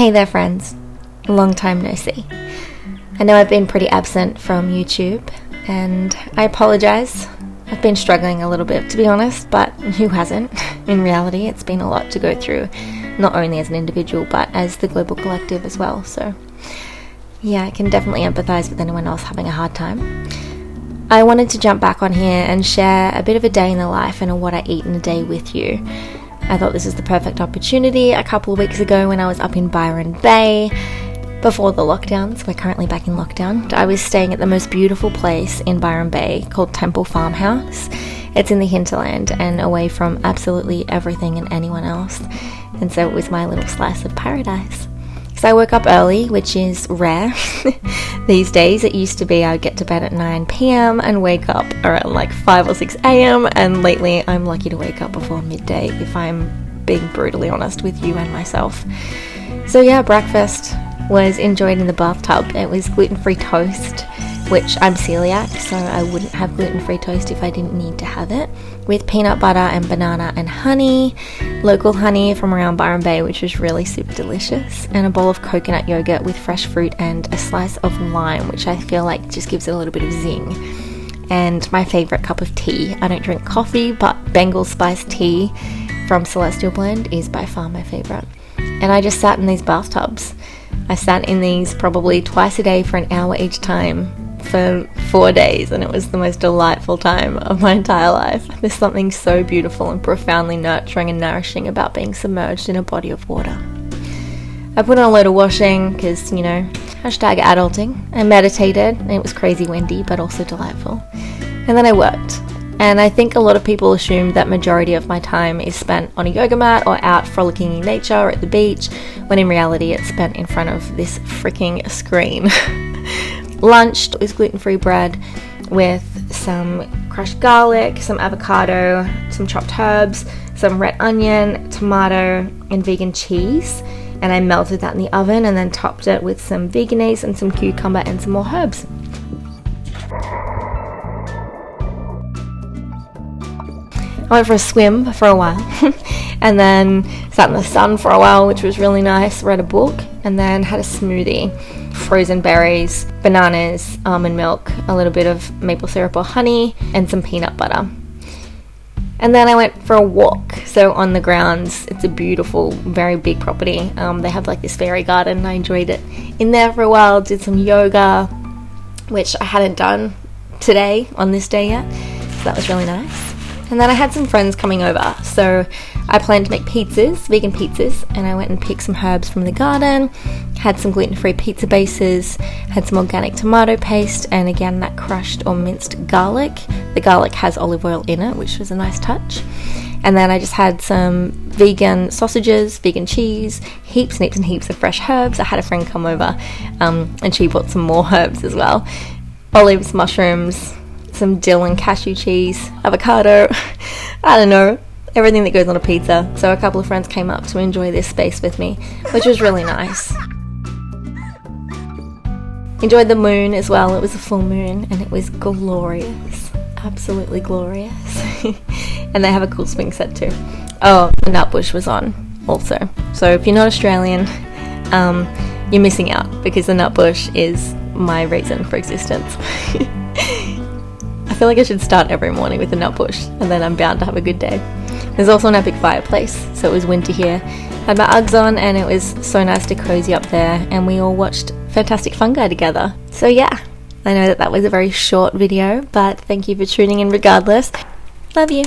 Hey there friends, long time no see. I know I've been pretty absent from YouTube and I apologise. I've been struggling a little bit to be honest, but who hasn't? In reality it's been a lot to go through, not only as an individual but as the global collective as well, so yeah, I can definitely empathise with anyone else having a hard time. I wanted to jump back on here and share a bit of a day in the life and what I eat in a day with you. I thought this was the perfect opportunity a couple of weeks ago when I was up in Byron Bay before the lockdowns. We're currently back in lockdown. I was staying at the most beautiful place in Byron Bay called Temple Farmhouse. It's in the hinterland and away from absolutely everything and anyone else. And so it was my little slice of paradise. So I woke up early, which is rare these days. It used to be I would get to bed at 9 p.m. and wake up around like 5 or 6 a.m. And lately I'm lucky to wake up before midday, if I'm being brutally honest with you and myself. So yeah, breakfast was enjoyed in the bathtub. It was gluten-free toast, which I'm celiac, so I wouldn't have gluten-free toast if I didn't need to have it, with peanut butter and banana and honey, local honey from around Byron Bay, which was really super delicious, and a bowl of coconut yogurt with fresh fruit and a slice of lime, which I feel like just gives it a little bit of zing. And my favourite cup of tea. I don't drink coffee, but Bengal spice tea from Celestial Blend is by far my favourite. And I just sat in these bathtubs. I sat in these probably twice a day for an hour each time for 4 days, and it was the most delightful time of my entire life. There's something so beautiful and profoundly nurturing and nourishing about being submerged in a body of water. I put on a load of washing because, you know, hashtag adulting. I meditated, and it was crazy windy but also delightful. And then I worked. And I think a lot of people assume that majority of my time is spent on a yoga mat or out frolicking in nature or at the beach, when in reality it's spent in front of this freaking screen. Lunch was gluten-free bread with some crushed garlic, some avocado, some chopped herbs, some red onion, tomato, and vegan cheese. And I melted that in the oven and then topped it with some veganese and some cucumber and some more herbs. I went for a swim for a while and then sat in the sun for a while, which was really nice, read a book, and then had a smoothie. Frozen berries, bananas, almond milk, a little bit of maple syrup or honey, and some peanut butter. And then I went for a walk. So on the grounds, it's a beautiful, very big property. They have like this fairy garden, and I enjoyed it in there for a while. Did some yoga, which I hadn't done today on this day yet, so that was really nice. And then I had some friends coming over, so I planned to make pizzas, vegan pizzas, and I went and picked some herbs from the garden, had some gluten-free pizza bases, had some organic tomato paste, and again that crushed or minced garlic. The garlic has olive oil in it, which was a nice touch. And then I just had some vegan sausages, vegan cheese, heaps and heaps of fresh herbs. I had a friend come over, and she bought some more herbs as well. Olives, mushrooms, some dill and cashew cheese, avocado, I don't know, everything that goes on a pizza. So a couple of friends came up to enjoy this space with me, which was really nice. Enjoyed the moon as well. It was a full moon and it was glorious, absolutely glorious. And they have a cool swing set too. Oh, the nutbush was on also. So if you're not Australian, you're missing out, because the nutbush is my reason for existence. I feel like I should start every morning with a nutbush, and then I'm bound to have a good day. There's also an epic fireplace, so it was winter here. Had my Uggs on, and it was so nice to cozy up there, and we all watched Fantastic Fungi together. So yeah, I know that was a very short video, but thank you for tuning in regardless. Love you.